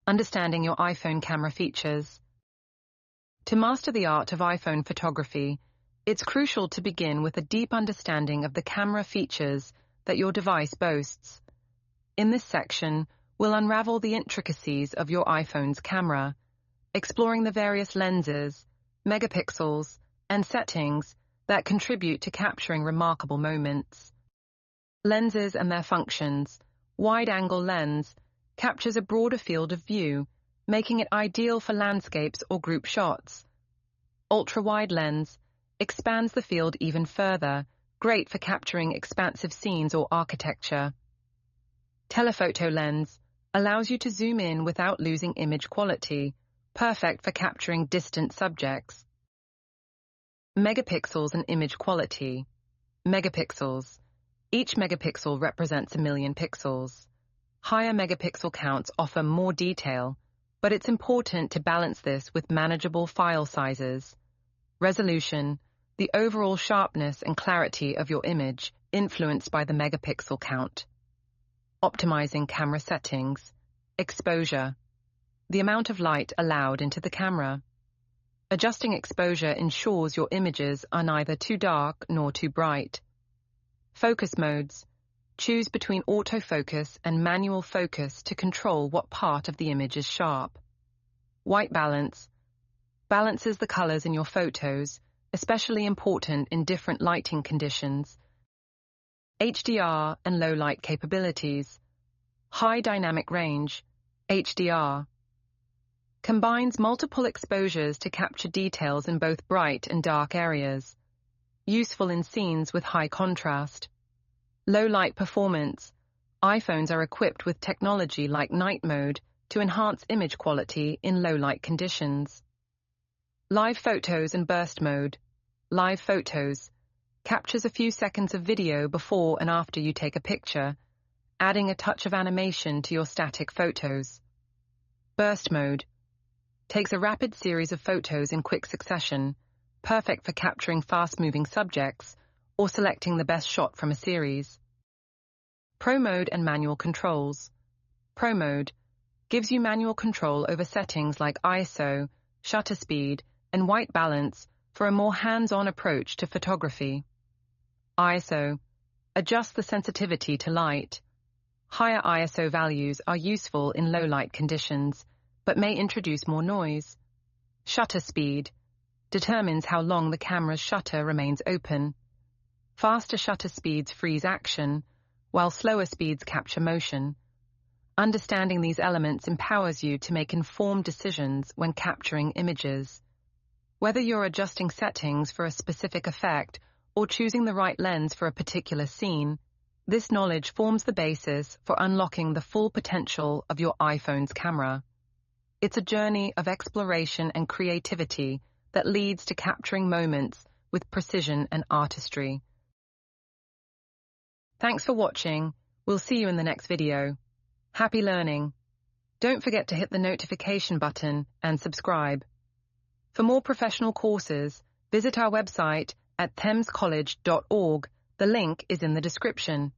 understanding your iPhone camera features. To master the art of iPhone photography, it's crucial to begin with a deep understanding of the camera features that your device boasts. In this section, we'll unravel the intricacies of your iPhone's camera, exploring the various lenses, megapixels, and settings that contribute to capturing remarkable moments. Lenses and their functions. Wide-angle lens captures a broader field of view, making it ideal for landscapes or group shots. Ultra-wide lens expands the field even further, great for capturing expansive scenes or architecture. Telephoto lens allows you to zoom in without losing image quality, perfect for capturing distant subjects. Megapixels and image quality. Megapixels. Each megapixel represents 1,000,000 pixels. Higher megapixel counts offer more detail, but it's important to balance this with manageable file sizes. Resolution. The overall sharpness and clarity of your image, influenced by the megapixel count. Optimizing camera settings. Exposure. The amount of light allowed into the camera. Adjusting exposure ensures your images are neither too dark nor too bright. Focus modes. Choose between autofocus and manual focus to control what part of the image is sharp. White balance. Balances the colors in your photos, especially important in different lighting conditions. HDR and low light capabilities. High dynamic range, HDR. Combines multiple exposures to capture details in both bright and dark areas. Useful in scenes with high contrast. Low light performance. iPhones are equipped with technology like night mode to enhance image quality in low light conditions. Live photos and burst mode. Live photos captures a few seconds of video before and after you take a picture, adding a touch of animation to your static photos. Burst mode takes a rapid series of photos in quick succession, perfect for capturing fast-moving subjects or selecting the best shot from a series. Pro mode and manual controls. Pro mode gives you manual control over settings like ISO, shutter speed, and white balance for a more hands-on approach to photography. ISO adjusts the sensitivity to light. Higher ISO values are useful in low light conditions, but may introduce more noise. Shutter speed determines how long the camera's shutter remains open. Faster shutter speeds freeze action, while slower speeds capture motion. Understanding these elements empowers you to make informed decisions when capturing images. Whether you're adjusting settings for a specific effect or choosing the right lens for a particular scene, this knowledge forms the basis for unlocking the full potential of your iPhone's camera. It's a journey of exploration and creativity that leads to capturing moments with precision and artistry. Thanks for watching. We'll see you in the next video. Happy learning. Don't forget to hit the notification button and subscribe. For more professional courses, visit our website at thamescollege.org. The link is in the description.